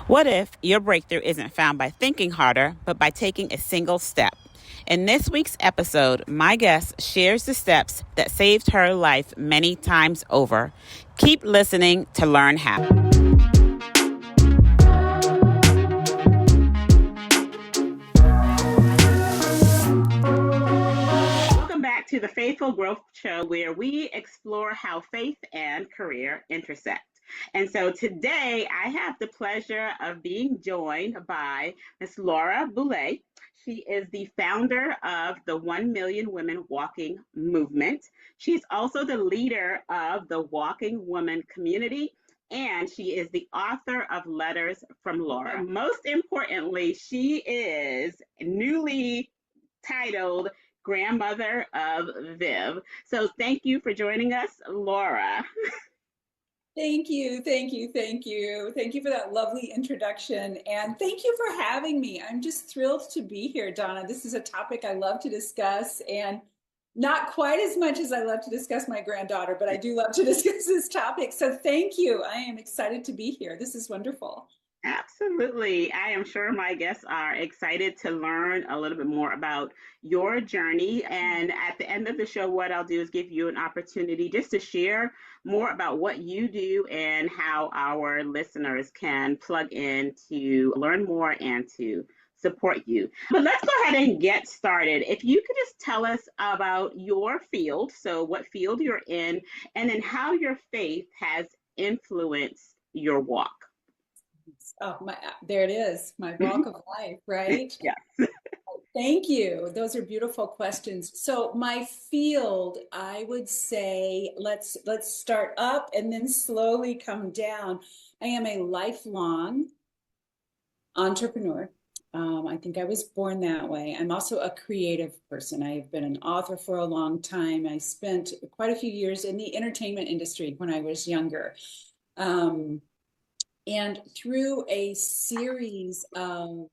What if your breakthrough isn't found by thinking harder, but by taking a single step? In this week's episode, my guest shares the steps that saved her life many times over. Keep listening to learn how. Welcome back to the Faithful Growth Show, where we explore how faith and career intersect. And so today I have the pleasure of being joined by Miss Laura Boulay. She is the founder of the 1 Million Women Walking Movement. She's also the leader of the Walking Woman community, and she is the author of Letters from Laura. Most importantly, she is newly titled Grandmother of Viv. So thank you for joining us, Laura. Thank you, thank you, thank you. Thank you for that lovely introduction. And thank you for having me. I'm just thrilled to be here, Donna. This is a topic I love to discuss, and not quite as much as I love to discuss my granddaughter, but I do love to discuss this topic. So thank you. I am excited to be here. This is wonderful. Absolutely. I am sure my guests are excited to learn a little bit more about your journey. And at the end of the show, what I'll do is give you an opportunity just to share more about what you do and how our listeners can plug in to learn more and to support you. But let's go ahead and get started. If you could just tell us about your field, so what field you're in, and then how your faith has influenced your walk. Oh, there it is, my walk of life, right? Yeah. Thank you. Those are beautiful questions. So my field, I would say, let's start up and then slowly come down. I am a lifelong entrepreneur. I think I was born that way. I'm also a creative person. I've been an author for a long time. I spent quite a few years in the entertainment industry when I was younger. And through a series of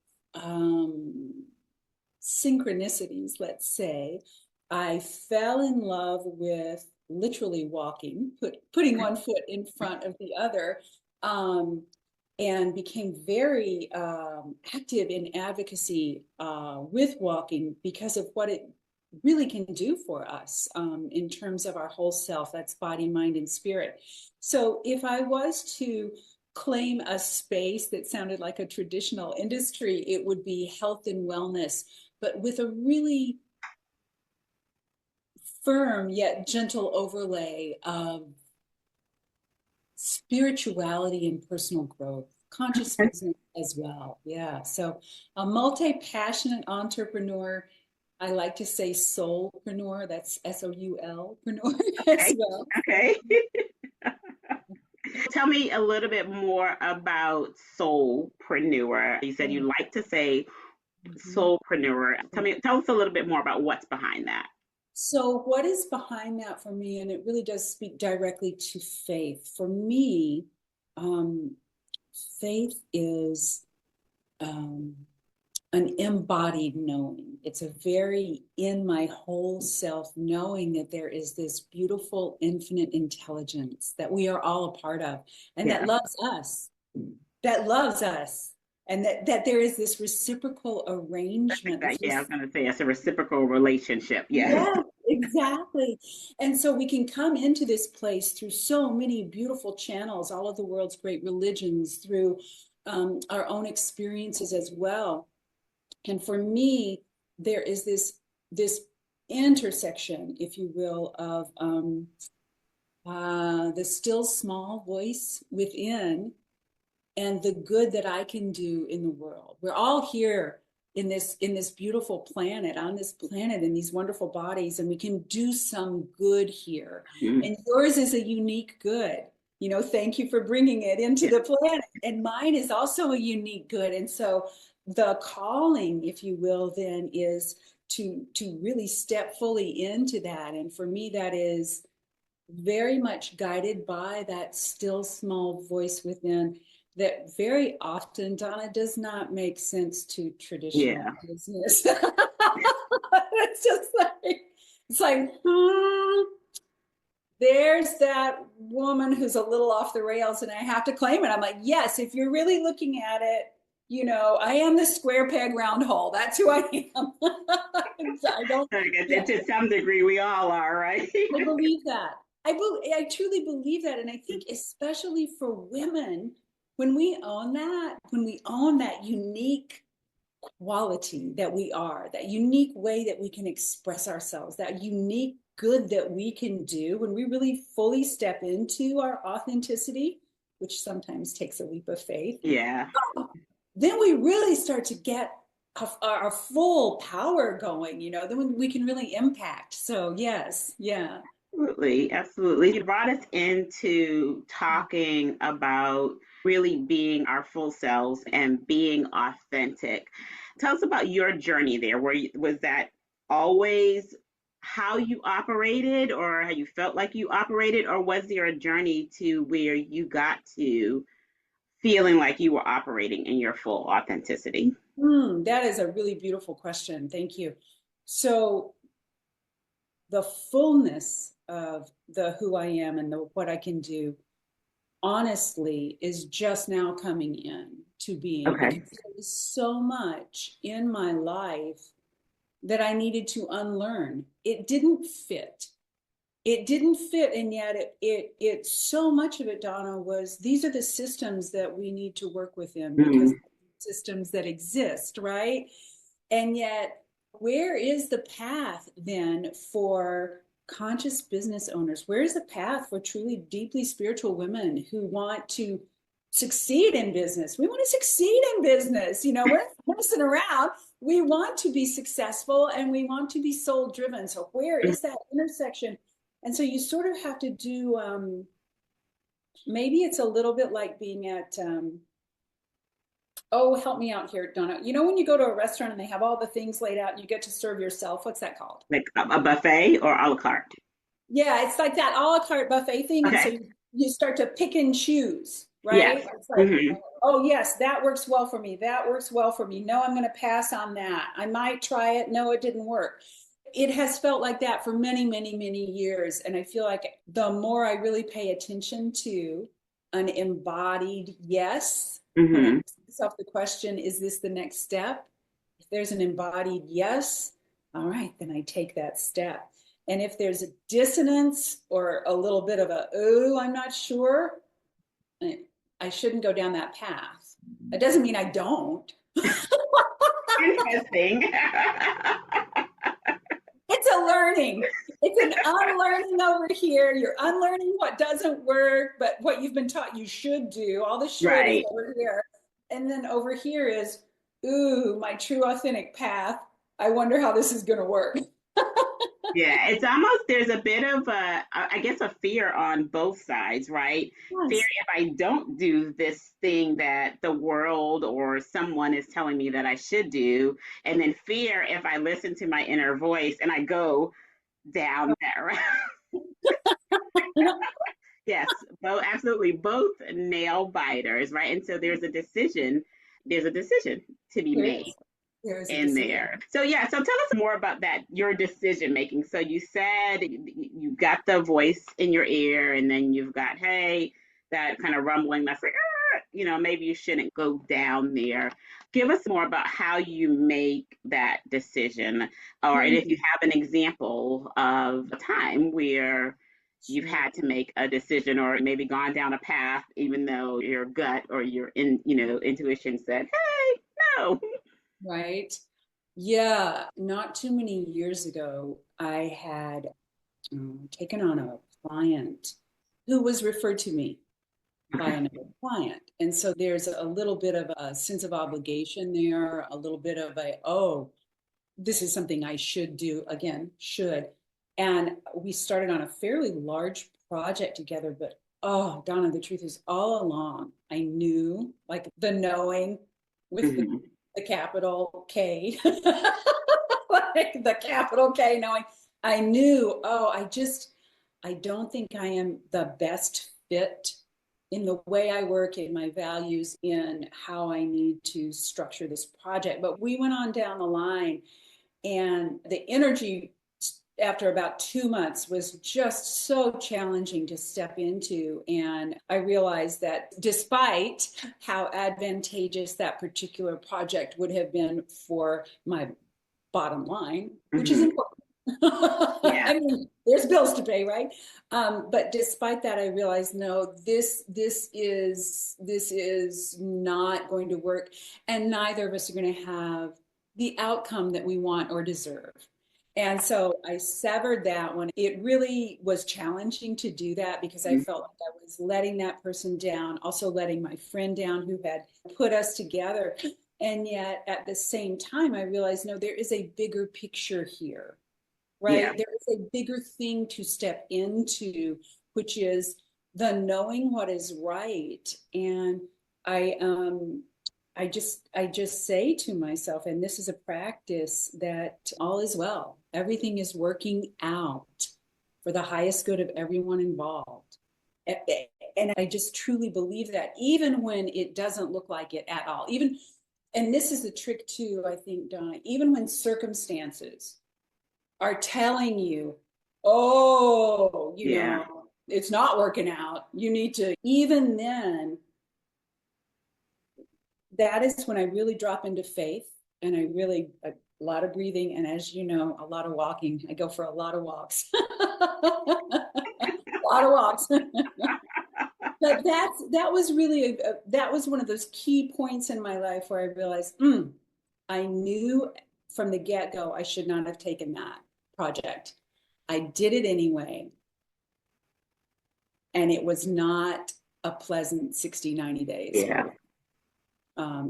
synchronicities, let's say, I fell in love with literally walking, putting one foot in front of the other, and became very active in advocacy with walking because of what it really can do for us in terms of our whole self. That's body, mind, and spirit. So if I was to claim a space that sounded like a traditional industry, it would be health and wellness, but with a really firm yet gentle overlay of spirituality and personal growth, consciousness as well. Yeah. So a multi-passionate entrepreneur. I like to say soulpreneur. That's SOUL-preneur as well. Okay. Tell me a little bit more about soulpreneur. You said you like to say soulpreneur. Tell us a little bit more about what's behind that. So what is behind that for me, and it really does speak directly to faith. For me, faith is an embodied knowing. It's a very in my whole self knowing that there is this beautiful infinite intelligence that we are all a part of, and that loves us, and that there is this reciprocal arrangement. Yeah, I was going to say it's a reciprocal relationship. Yeah, exactly. And so we can come into this place through so many beautiful channels, all of the world's great religions, through our own experiences as well. And for me, there is this intersection, if you will, of the still small voice within and the good that I can do in the world. We're all here in this beautiful planet, on this planet, in these wonderful bodies, and we can do some good here. And yours is a unique good. Thank you for bringing it into the planet. And mine is also a unique good. And so the calling, if you will, then is to really step fully into that. And for me, that is very much guided by that still small voice within that very often, Donna, does not make sense to traditional business. It's just like, there's that woman who's a little off the rails and I have to claim it. I'm like, yes, if you're really looking at it, you know, I am the square peg round hole. That's who I am. I don't, yeah. To some degree, we all are, right? I believe that. I truly believe that. And I think especially for women, when we own that unique quality that we are, that unique way that we can express ourselves, that unique good that we can do, when we really fully step into our authenticity, which sometimes takes a leap of faith, Yeah. then we really start to get our full power going, you know, then we can really impact. So yes, yeah. Absolutely, absolutely. You brought us into talking about really being our full selves and being authentic. Tell us about your journey there. Was that always how you operated, or how you felt like you operated, or was there a journey to where you got to feeling like you were operating in your full authenticity? That is a really beautiful question. Thank you. So the fullness of the who I am and the what I can do, honestly, is just now coming in to being, Okay. because there was so much in my life that I needed to unlearn. It didn't fit. It didn't fit, and yet it so much of it, Donna, was these are the systems that we need to work within because Mm. systems that exist, right? And yet, where is the path then for conscious business owners? Where is the path for truly deeply spiritual women who want to succeed in business? We want to succeed in business. You know, we're not messing around. We want to be successful and we want to be soul driven. So, where is that intersection? And so, you sort of have to do, maybe it's a little bit like being at, oh, help me out here, Donna. You know, when you go to a restaurant and they have all the things laid out and you get to serve yourself, what's that called? Like a buffet or a la carte? Yeah, it's like that a la carte buffet thing. And so Okay. you start to pick and choose, Yes. right? It's like, Hmm. oh, yes, that works well for me. That works well for me. No, I'm going to pass on that. I might try it. No, it didn't work. It has felt like that for many, many, many years. And I feel like the more I really pay attention to an embodied yes, when I Hmm. ask myself the question, is this the next step? If there's an embodied yes, all right, then I take that step. And if there's a dissonance or a little bit of a, oh, I'm not sure, I shouldn't go down that path. That doesn't mean I don't. Interesting. It's a learning. It's an unlearning over here. You're unlearning what doesn't work, but what you've been taught you should do. All the should is Right. over here. And then over here is, ooh, my true authentic path. I wonder how this is going to work. Yeah, it's almost there's a bit of I guess a fear on both sides, right? Fear Yes. if I don't do this thing that the world or someone is telling me that I should do, and then fear if I listen to my inner voice and I go down that route. Yes, both absolutely both nail biters, right? And so there's a decision to be There made is. There is a in decision. there. So yeah, so tell us more about that, your decision making. So you said you got the voice in your ear and then you've got, hey, that kind of rumbling that's like, maybe you shouldn't go down there. Give us more about how you make that decision, or and if you have an example of a time where you've Sure. had to make a decision or maybe gone down a path even though your gut or your intuition said, hey, no. Right. Yeah. Not too many years ago, I had taken on a client who was referred to me by Okay. another client. And so there's a little bit of a sense of obligation there, a little bit of a, oh, this is something I should do. Again, should. And we started on a fairly large project together, but oh, Donna, the truth is all along, I knew like the knowing with Mhm. the capital K, like the capital K, knowing I knew, oh, I don't think I am the best fit in the way I work, in my values, in how I need to structure this project. But we went on down the line and the energy after about 2 months was just so challenging to step into. And I realized that despite how advantageous that particular project would have been for my bottom line, which is Hmm. important. Yeah. I mean, there's bills to pay, right? But despite that, I realized no, this is not going to work, and neither of us are going to have the outcome that we want or deserve. And so I severed that one. It really was challenging to do that because I felt like I was letting that person down, also letting my friend down who had put us together. And yet at the same time, I realized, no, there is a bigger picture here, Yeah. right? There is a bigger thing to step into, which is the knowing what is right. And I, um, I just say to myself, and this is a practice, that all is well. Everything is working out for the highest good of everyone involved. And I just truly believe that, even when it doesn't look like it at all. Even, and this is the trick too, I think, Donna, even when circumstances are telling you, oh, Yeah. it's not working out, you need to, even then, that is when I really drop into faith, and I really, a lot of breathing. And as you know, a lot of walking. I go for a lot of walks, a lot of walks. But that was really, that was one of those key points in my life where I realized, I knew from the get-go I should not have taken that project. I did it anyway. And it was not a pleasant 60, 90 days. Yeah.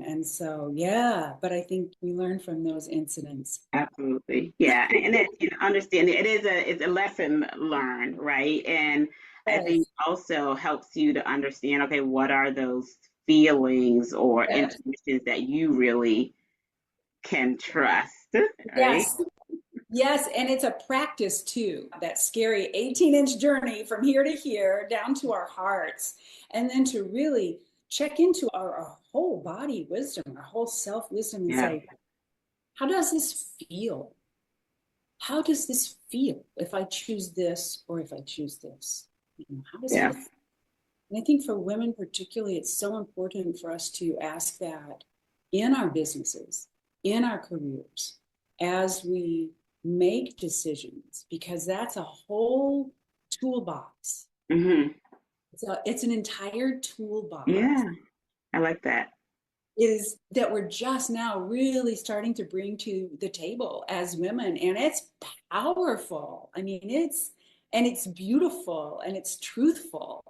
And so, yeah, but I think we learn from those incidents. Absolutely. Yeah. And it, understanding it's a lesson learned, right? And I think Yes, also helps you to understand, okay, what are those feelings or yes, intuitions that you really can trust, right? yes, yes. And it's a practice too, that scary 18-inch journey from here to here down to our hearts. And then to really check into our whole body wisdom, our whole self wisdom, and Yeah. say, how does this feel? How does this feel if I choose this or if I choose this? How does Yeah. it feel? And I think for women particularly, it's so important for us to ask that in our businesses, in our careers, as we make decisions, because that's a whole toolbox. Hmm. It's an entire toolbox. Yeah. I like that. Is that we're just now really starting to bring to the table as women, and it's powerful. I mean, it's beautiful, and it's truthful,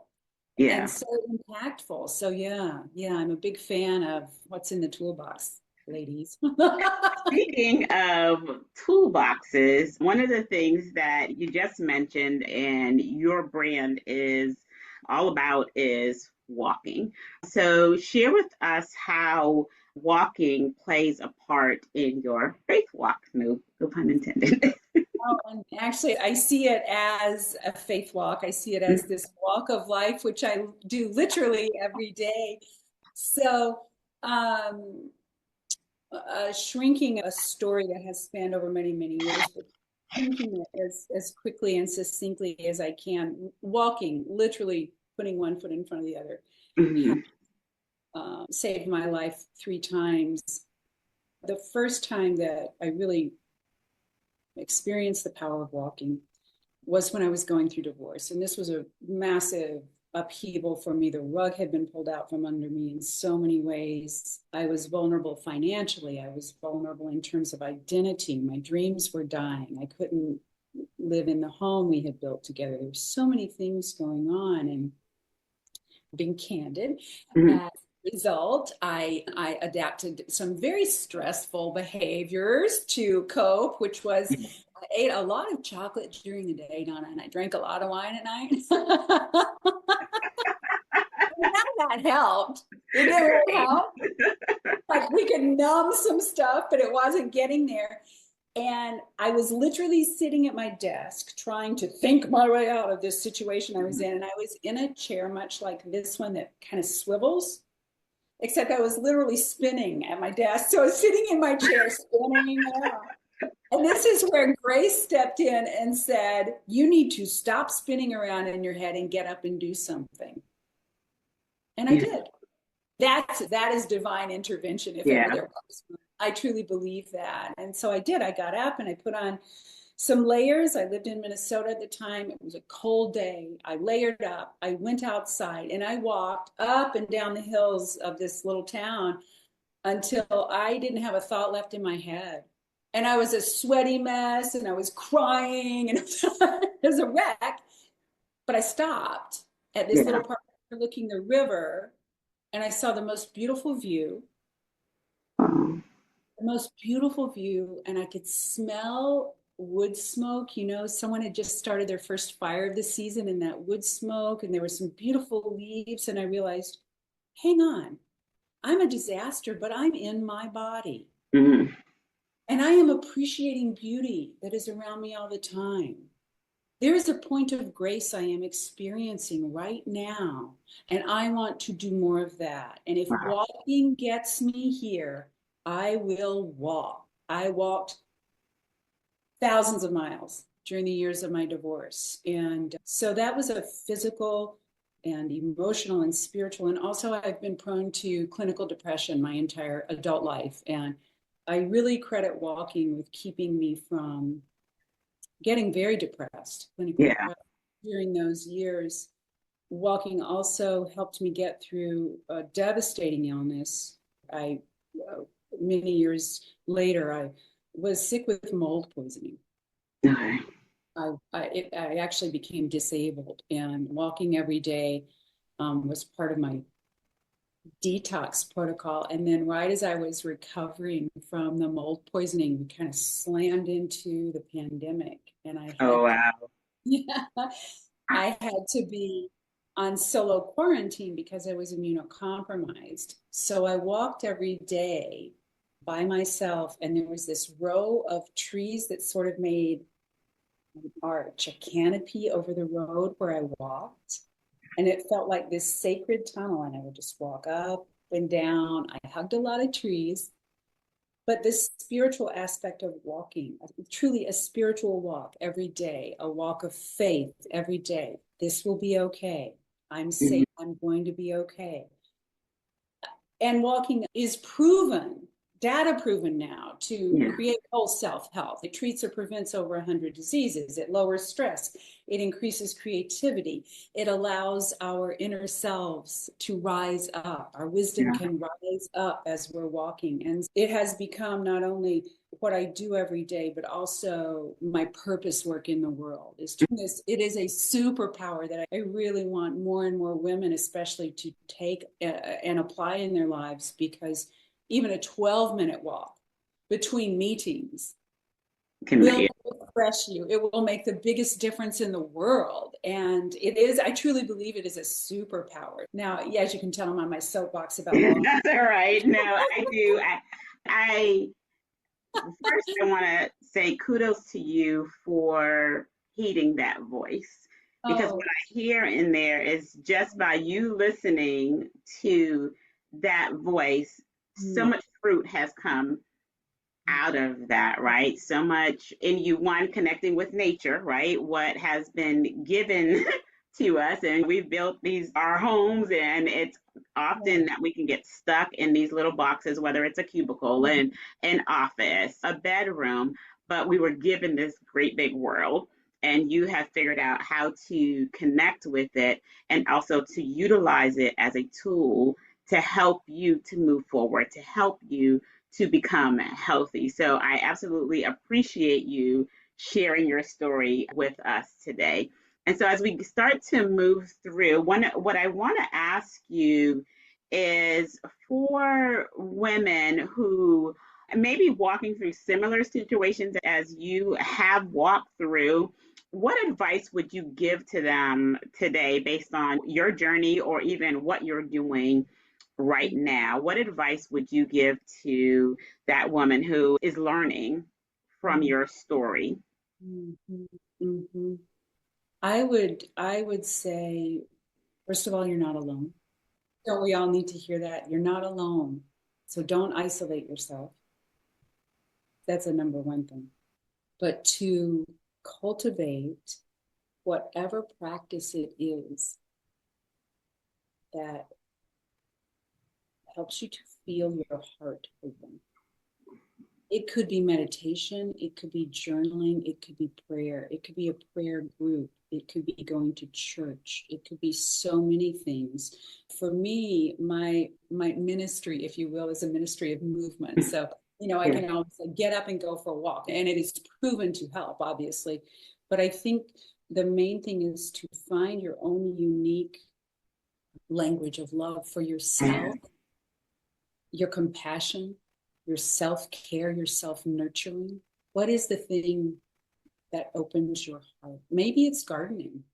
and Yeah. so impactful. So yeah, I'm a big fan of what's in the toolbox, ladies. Speaking of toolboxes, one of the things that you just mentioned and your brand is all about is walking. So, share with us how walking plays a part in your faith walk. No pun intended. Oh, and actually, I see it as a faith walk. I see it as this walk of life, which I do literally every day. So, um, shrinking a story that has spanned over many, many years, but shrinking it as quickly and succinctly as I can, walking, literally putting one foot in front of the other, Mhm. saved my life 3 times. The first time that I really experienced the power of walking was when I was going through divorce. And this was a massive upheaval for me. The rug had been pulled out from under me in so many ways. I was vulnerable financially. I was vulnerable in terms of identity. My dreams were dying. I couldn't live in the home we had built together. There were so many things going on. And being candid, Mhm. as a result, I adapted some very stressful behaviors to cope, which was I ate a lot of chocolate during the day, Donna, and I drank a lot of wine at night. None of that helped. It didn't really help. Like we could numb some stuff, but it wasn't getting there. And I was literally sitting at my desk trying to think my way out of this situation I was in. And I was in a chair much like this one that kind of swivels, except I was literally spinning at my desk. So I was sitting in my chair spinning around. And this is where Grace stepped in and said, you need to stop spinning around in your head and get up and do something. And I Beautiful. did. That is divine intervention if ever Yeah. there was. I truly believe that. And so I did. I got up and I put on some layers. I lived in Minnesota at the time. It was a cold day. I layered up. I went outside and I walked up and down the hills of this little town until I didn't have a thought left in my head. And I was a sweaty mess and I was crying and it was a wreck. But I stopped at this Yeah. little park overlooking the river and I saw Um, the most beautiful view, and I could smell wood smoke. You know, someone had just started their first fire of the season in that wood smoke, and there were some beautiful leaves. And I realized, hang on, I'm a disaster, but I'm in my body. mhm. And I am appreciating beauty that is around me all the time. There is a point of grace I am experiencing right now, and I want to do more of that. And if Wow. walking gets me here, I will walk. I walked thousands of miles during the years of my divorce. And so that was a physical and emotional and spiritual. And also, I've been prone to clinical depression my entire adult life. And I really credit walking with keeping me from getting very depressed, clinically Yeah. depressed during those years. Walking also helped me get through a devastating illness. I, many years later, I was sick with mold poisoning. Okay. I actually became disabled, and walking every day was part of my detox protocol. And then, right as I was recovering from the mold poisoning, we kind of slammed into the pandemic, and Oh, wow. yeah, I had to be on solo quarantine because I was immunocompromised. So I walked every day by myself, and there was this row of trees that sort of made an arch, a canopy over the road where I walked. And it felt like this sacred tunnel, and I would just walk up and down. I hugged a lot of trees. But this spiritual aspect of walking, truly a spiritual walk every day, a walk of faith every day. This will be okay. I'm Mhm. safe. I'm going to be okay. And walking is proven, data proven now to Yeah. create whole self health. It treats or prevents over 100 diseases. It lowers stress. It increases creativity. It allows our inner selves to rise up. Our wisdom Yeah. can rise up as we're walking. And it has become not only what I do every day, but also my purpose work in the world is to this. It is a superpower that I really want more and more women, especially, to take and apply in their lives, because even a 12-minute walk between meetings Can will be. refresh you. It will make the biggest difference in the world. And it is, I truly believe it is a superpower. Now, yeah, as you can tell, I'm on my soapbox about walking. That's all right. No, I do. I first I want to say kudos to you for heeding that voice because what Oh, I hear in there is just by you listening to that voice, so mm, much fruit has come out of that, right? So much in you, one, connecting with nature, right? What has been given to us, and we've built these our homes, and it's often that we can get stuck in these little boxes, whether it's a cubicle yeah. and an office, a bedroom, but we were given this great big world. And you have figured out how to connect with it and also to utilize it as a tool to help you to move forward, to help you to become healthy. So I absolutely appreciate you sharing your story with us today. And so as we start to move through, what I want to ask you is for women who may be walking through similar situations as you have walked through, what advice would you give to them today based on your journey or even what you're doing right now? What advice would you give to that woman who is learning from your story? Mhm, mhm. I would say, first of all, you're not alone. Don't we all need to hear that? You're not alone. So don't isolate yourself. That's a number one thing. But to cultivate whatever practice it is that helps you to feel your heart open. It could be meditation, it could be journaling, it could be prayer, it could be a prayer group, it could be going to church, it could be so many things. For me, my ministry, if you will, is a ministry of movement. So, I can always get up and go for a walk, and it is proven to help, obviously. But I think the main thing is to find your own unique language of love for yourself, your compassion, your self-care, your self-nurturing. What is the thing that opens your heart? Maybe it's gardening.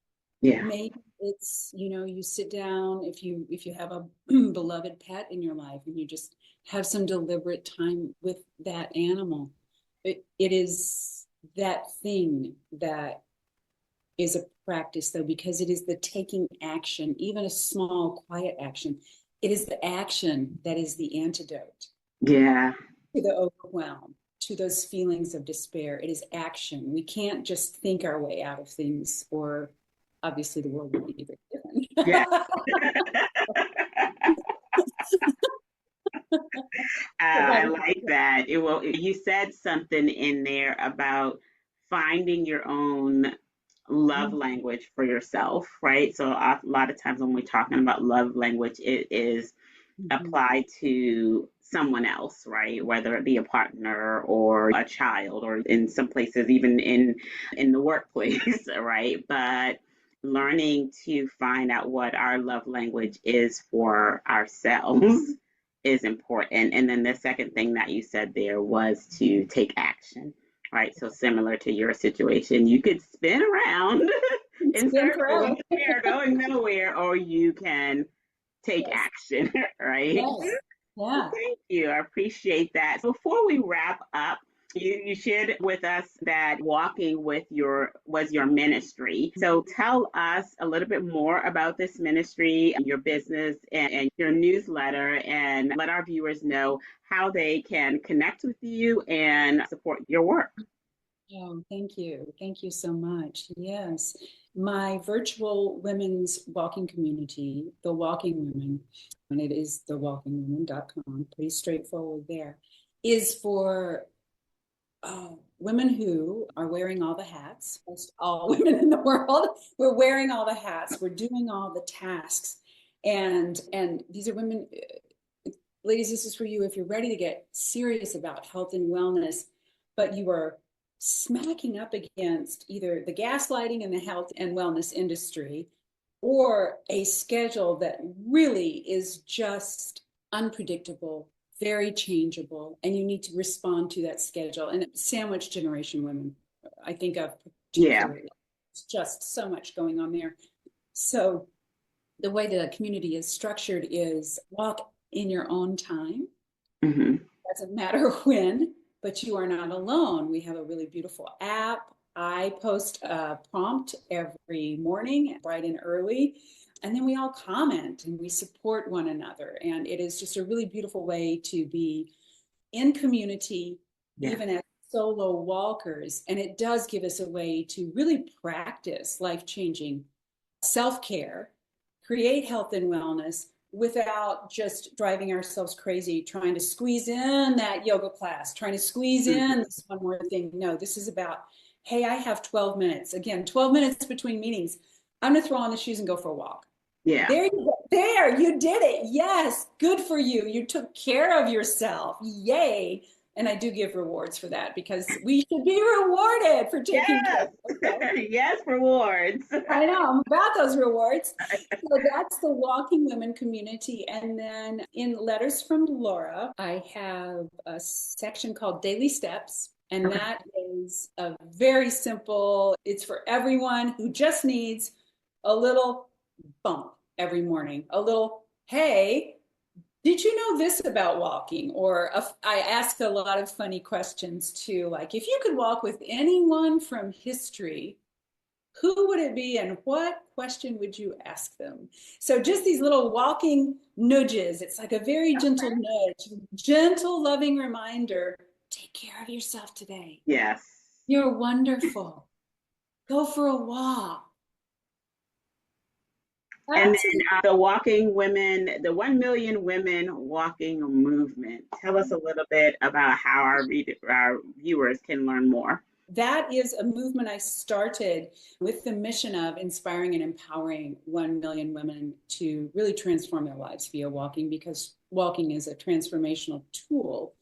Yeah. Maybe it's, you sit down, if you have a beloved pet in your life and you just have some deliberate time with that animal. It is that thing that is a practice, though, because it is the taking action, even a small, quiet action. It is the action that is the antidote. Yeah. To the overwhelm, to those feelings of despair. It is action. We can't just think our way out of things, or obviously the world would be very different. Yeah. I like that. You said something in there about finding your own love language for yourself, right? So a lot of times when we're talking about love language, it is applied to someone else, right? Whether it be a partner or a child, or in some places even in the workplace, right? But learning to find out what our love language is for ourselves is important. And then the second thing that you said there was to take action, right? So similar to your situation, you could spin around in circles, going nowhere, or you can take action, right? Yes. Yeah. Thank you. I appreciate that. Before we wrap up, you shared with us that walking with was your ministry. So tell us a little bit more about this ministry, your business, and your newsletter, and let our viewers know how they can connect with you and support your work. Oh, thank you. Thank you so much. Yes. My virtual women's walking community, The Walking Women, and it is thewalkingwomen.com, pretty straightforward there, is for women who are wearing all the hats. Most all women in the world, we're wearing all the hats. We're doing all the tasks. And these are women, ladies, this is for you if you're ready to get serious about health and wellness, but you are smacking up against either the gaslighting in the health and wellness industry or a schedule that really is just unpredictable, very changeable, and you need to respond to that schedule. And sandwich generation women, I think of particularly. Yeah. It's just so much going on there. So the way the community is structured is walk in your own time. Mm-hmm. Doesn't matter when, but you are not alone. We have a really beautiful app. I post a prompt every morning, bright and early, and then we all comment and we support one another. And it is just a really beautiful way to be in community, even as solo walkers. And it does give us a way to really practice life-changing self-care, create health and wellness, without just driving ourselves crazy, trying to squeeze in that yoga class, trying to squeeze in this one more thing. No, this is about, hey, I have 12 minutes. Again, 12 minutes between meetings. I'm going to throw on the shoes and go for a walk. Yeah. There you go. There, you did it. Yes. Good for you. You took care of yourself. Yay. And I do give rewards for that because we should be rewarded for taking care. Okay. Yes, rewards. I know, I'm about those rewards. So that's the Walking Women community. And then in Letters from Laura, I have a section called Daily Steps. And that is a very simple, it's for everyone who just needs a little bump every morning. A little, hey, did you know this about walking? Or I ask a lot of funny questions too, like if you could walk with anyone from history, who would it be and what question would you ask them? So just these little walking nudges. It's like a very gentle nudge, gentle, loving reminder take care of yourself today. Yes. You're wonderful. Go for a walk. And That's then the walking women, the 1 million women walking movement. Tell us a little bit about how our viewers can learn more. That is a movement I started with the mission of inspiring and empowering 1 million women to really transform their lives via walking, because walking is a transformational tool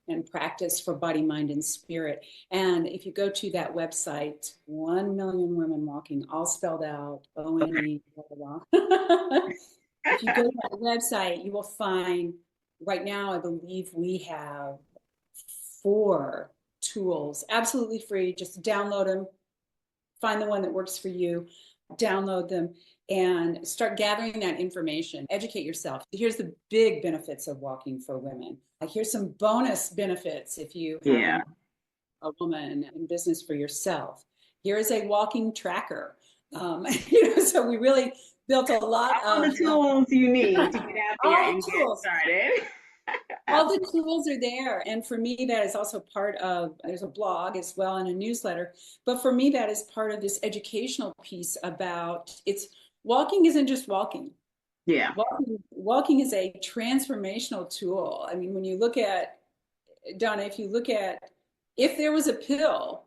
and practice for body, mind, and spirit. And if you go to that website, 1 million women walking, all spelled out, ONE, blah, blah, blah. If you go to that website, you will find right now, I believe we have 4 tools, absolutely free. Just download them, find the one that works for you, download them, and start gathering that information. Educate yourself. Here's the big benefits of walking for women. Here's some bonus benefits if you have a woman in business for yourself. Here is a walking tracker. So we really built a lot all of the tools you need to get out there all and the get tools. started. All the tools are there. And for me, that is also part of, there's a blog as well and a newsletter. But for me, that is part of this educational piece about walking isn't just walking. Yeah. Walking is a transformational tool. I mean, when you look at, Donna, if there was a pill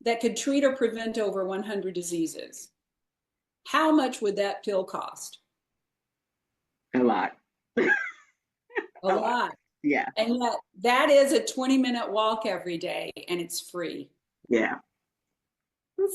that could treat or prevent over 100 diseases, how much would that pill cost? A lot. A lot. Yeah. And yet that is a 20-minute walk every day, and it's free. Yeah.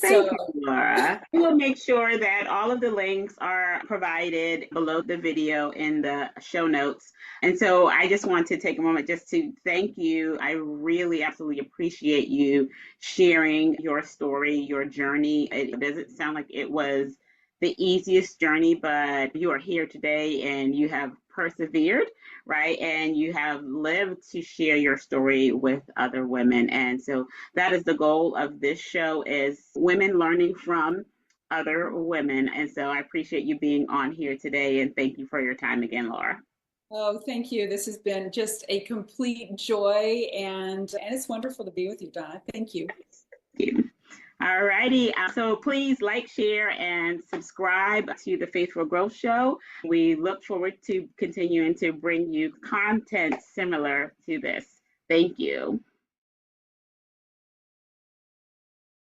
Thank you, Laura. We'll make sure that all of the links are provided below the video in the show notes. And so I just want to take a moment just to thank you. I really absolutely appreciate you sharing your story, your journey. It doesn't sound like it was the easiest journey, but you are here today and you have persevered, right? And you have lived to share your story with other women. And so that is the goal of this show, is women learning from other women. And so I appreciate you being on here today, and thank you for your time again, Laura. Oh, thank you. This has been just a complete joy, and it's wonderful to be with you, Donna. Thank you. Thank you. All righty. So please like, share, and subscribe to the Faithful Growth Show. We look forward to continuing to bring you content similar to this. Thank you.